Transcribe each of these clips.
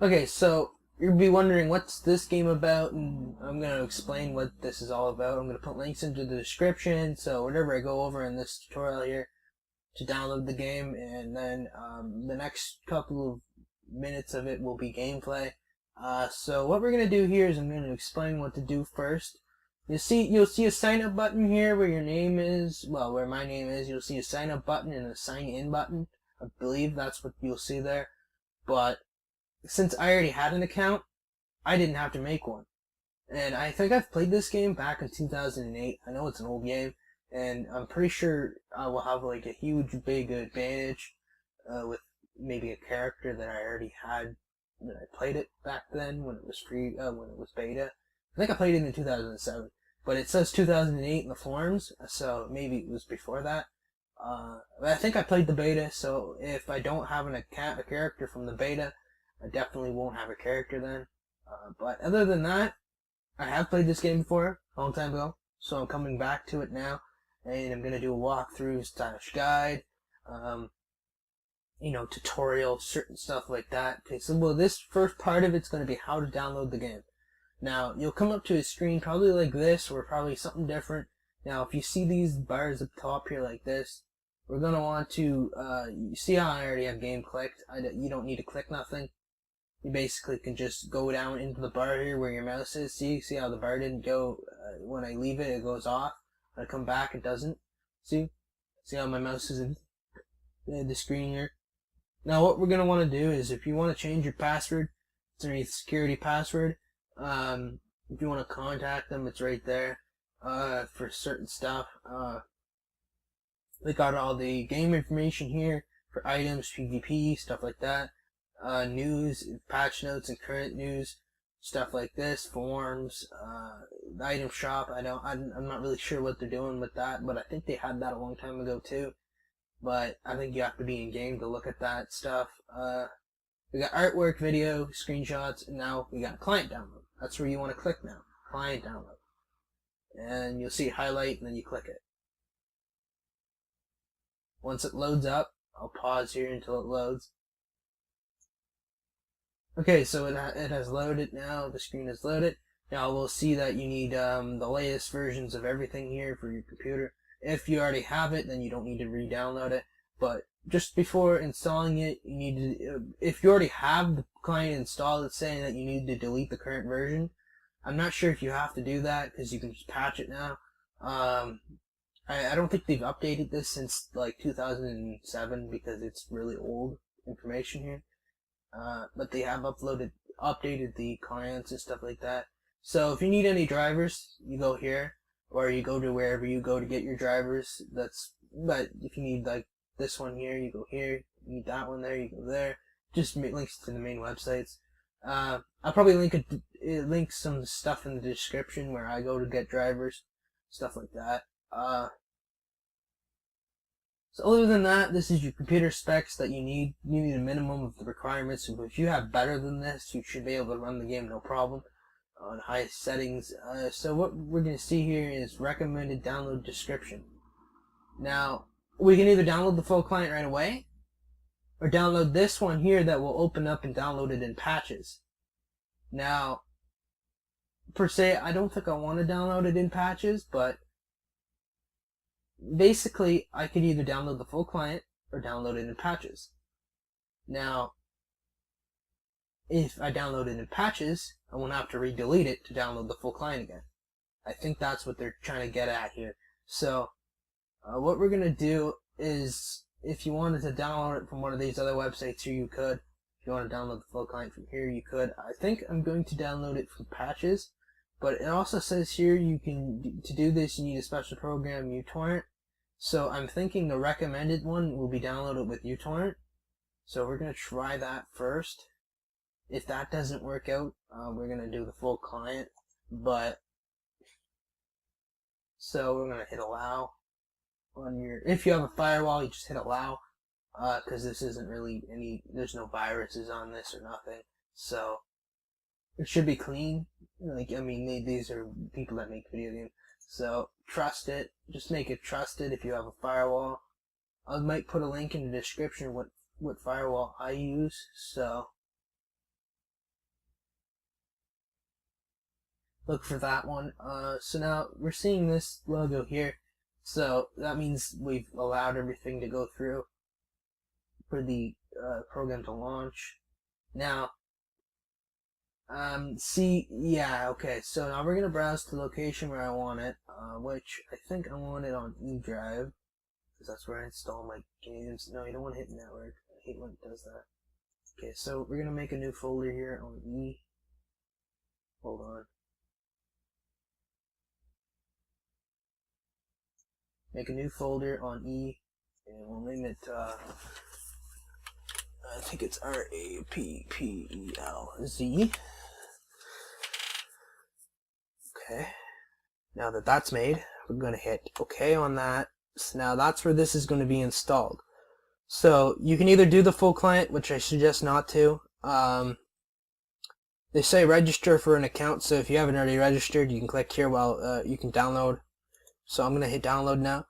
Okay, so you'll be wondering what's this game about, and I'm going to explain what this is all about. I'm going to put links into the description, so whatever I go over in this tutorial here to download the game, and then the next couple of minutes of it will be gameplay. So what we're going to do here is I'm going to explain what to do first. You'll see a sign up button here where your name is, well, where my name is. You'll see a sign up button and a sign in button. I believe that's what you'll see there. But since I already had an account, I didn't have to make one. And I think I've played this game back in 2008. I know it's an old game, and I'm pretty sure I will have like a huge big advantage with maybe a character that I already had when I played it back then when it was free, when it was beta. I think I played it in 2007, but it says 2008 in the forums, so maybe it was before that. I think I played the beta, so if I don't have a character from the beta, I definitely won't have a character then. But other than that, I have played this game before, a long time ago, so I'm coming back to it now, and I'm going to do a walkthrough / guide, tutorial, certain stuff like that. Okay, so well, this first part of it's going to be how to download the game. Now, you'll come up to a screen probably like this, or probably something different. Now, if you see these bars up top here like this, we're going to want to, you see how I already have game clicked? You don't need to click nothing. You basically can just go down into the bar here where your mouse is. See how the bar didn't go, when I leave it, it goes off. When I come back, it doesn't. See how my mouse is in the screen here? Now what we're going to want to do is if you want to change your password, it's underneath security password. If you want to contact them, it's right there, for certain stuff. They got all the game information here for items, PvP, stuff like that. News, patch notes, and current news, stuff like this, forums, the item shop. I'm not really sure what they're doing with that, but I think they had that a long time ago too. But I think you have to be in game to look at that stuff. We got artwork, video, screenshots, and now we got client download. That's where you want to click now, client download. And you'll see highlight, and then you click it. Once it loads up, I'll pause here until it loads. Okay, so it has loaded now. The screen is loaded. Now we'll see that you need the latest versions of everything here for your computer. If you already have it, then you don't need to re-download it. But just before installing it, you need to, if you already have the client installed, it's saying that you need to delete the current version. I'm not sure if you have to do that because you can just patch it now. I don't think they've updated this since like 2007 because it's really old information here. But they have updated the clients and stuff like that. So if you need any drivers, you go here, or you go to wherever you go to get your drivers. But if you need like this one here, you go here. You need that one there, you go there. Just links to the main websites. I'll probably link some stuff in the description where I go to get drivers, stuff like that. So other than that, this is your computer specs that you need. You need a minimum of the requirements. If you have better than this, you should be able to run the game no problem on high settings. So what we're going to see here is recommended download description. Now, we can either download the full client right away, or download this one here that will open up and download it in patches. Now, per se, I don't think I want to download it in patches, but basically, I could either download the full client or download it in patches. Now, if I download it in patches, I won't have to re-delete it to download the full client again. I think that's what they're trying to get at here. So, what we're going to do is, if you wanted to download it from one of these other websites here, you could. If you want to download the full client from here, you could. I think I'm going to download it from patches, but it also says here to do this, you need a special program, uTorrent. So I'm thinking the recommended one will be downloaded with uTorrent. So we're going to try that first. If that doesn't work out, we're going to do the full client. So we're going to hit allow if you have a firewall, you just hit allow, because this isn't really there's no viruses on this or nothing. So it should be clean. These are people that make video games. So trust it. Just make it trusted if you have a firewall. I might put a link in the description what firewall I use. So look for that one. So now we're seeing this logo here, so that means we've allowed everything to go through for the program to launch. Now, okay, so now we're gonna browse to the location where I want it, which I think I want it on E drive, because that's where I install my games. No, you don't want to hit network. I hate when it does that. Okay, so we're gonna make a new folder here on E. Hold on. Make a new folder on E, and we'll name it, I think it's RAPPELZ. Okay. Now that that's made, we're going to hit OK on that. So now that's where this is going to be installed. So you can either do the full client, which I suggest not to. They say register for an account, so if you haven't already registered, you can click here while you can download. So I'm going to hit download now,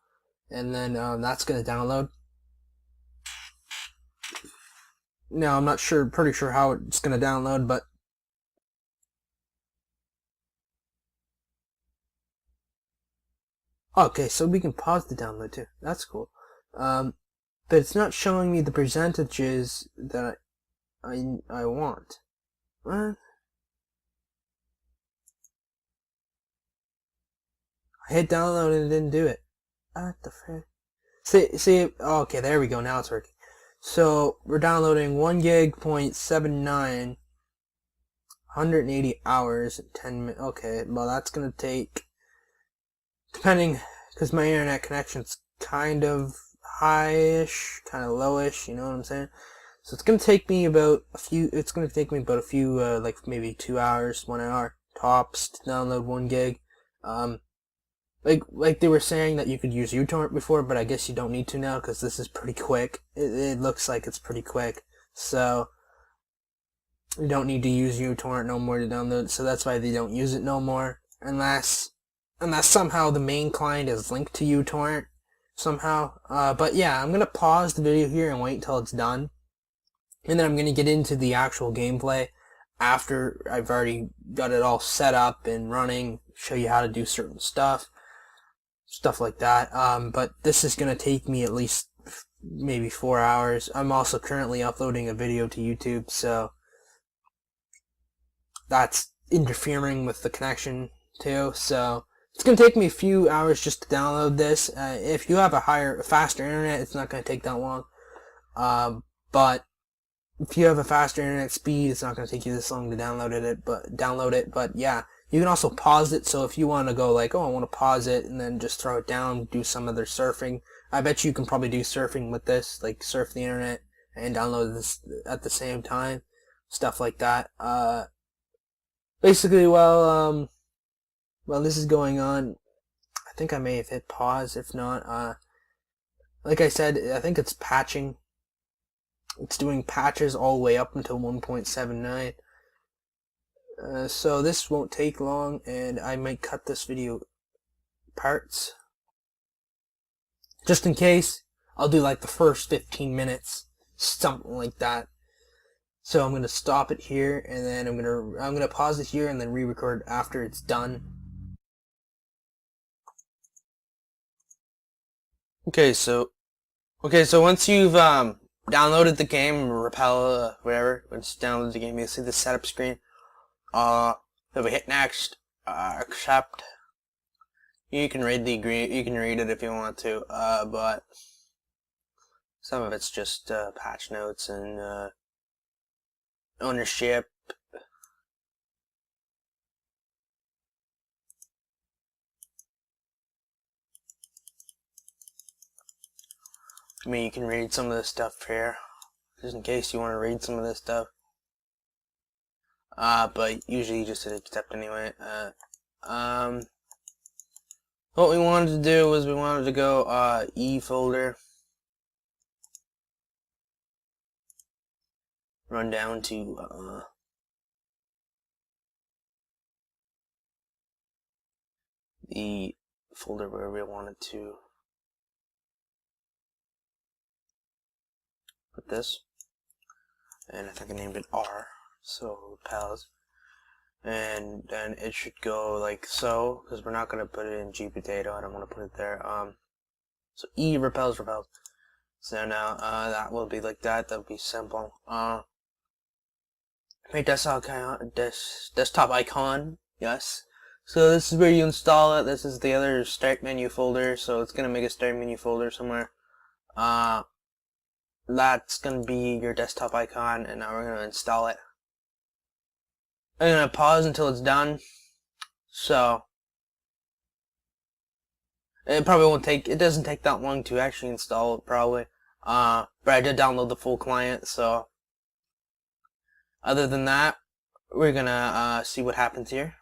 and then that's going to download. Now I'm not sure, pretty sure how it's going to download, but okay, so we can pause the download too. That's cool. But it's not showing me the percentages that I want. What? I hit download and it didn't do it. What the frick? See, okay, there we go, now it's working. So, we're downloading 1 gig, 0.79, 180 hours, 10 minutes. Okay, well that's gonna take, depending, because my internet connection's kind of high-ish, kind of lowish, you know what I'm saying? So it's gonna take me about a few, like maybe 2 hours, 1 hour tops to download 1 gig. Like they were saying that you could use uTorrent before, but I guess you don't need to now because this is pretty quick. It looks like it's pretty quick, so you don't need to use uTorrent no more to download. So that's why they don't use it no more, unless somehow the main client is linked to uTorrent somehow. But yeah, I'm gonna pause the video here and wait until it's done, and then I'm gonna get into the actual gameplay after I've already got it all set up and running. Show you how to do certain stuff like that. But this is going to take me at least maybe 4 hours. I'm also currently uploading a video to YouTube, so that's interfering with the connection too. So it's going to take me a few hours just to download this. If you have a faster internet, it's not going to take that long. But if you have a faster internet speed, it's not going to take you this long to download it. But yeah. You can also pause it, so if you want to go like, oh, I want to pause it and then just throw it down, do some other surfing. I bet you can probably do surfing with this, like surf the internet and download this at the same time, stuff like that. Basically, while this is going on, I think I may have hit pause. If not, like I said, I think it's patching. It's doing patches all the way up until 1.79. So this won't take long, and I might cut this video parts. Just in case, I'll do like the first 15 minutes, something like that. So I'm going to stop it here, and then I'm going to pause it here and then re-record after it's done. Okay, so once you've downloaded the game, Rappel, whatever, once you download the game, you'll see the setup screen. If we hit next, accept. You can read it if you want to, but some of it's just patch notes and ownership. I mean, you can read some of this stuff here, just in case you want to read some of this stuff. But usually you just hit accept anyway. What we wanted to do was we wanted to go E folder, run down to the folder where we wanted to put this, and I think I named it R, so pals. and then it should go like so, because we're not going to put it in gpotato. I don't want to put it there. So E repels. So now that will be like that. That would be simple. Make desktop icon. Yes. So this is where you install it. This is the other start menu folder. So it's gonna make a start menu folder somewhere. That's gonna be your desktop icon, and now we're gonna install it. I'm gonna pause until it's done. So it probably won't take. It doesn't take that long to actually install it, probably. But I did download the full client. So other than that, we're gonna see what happens here.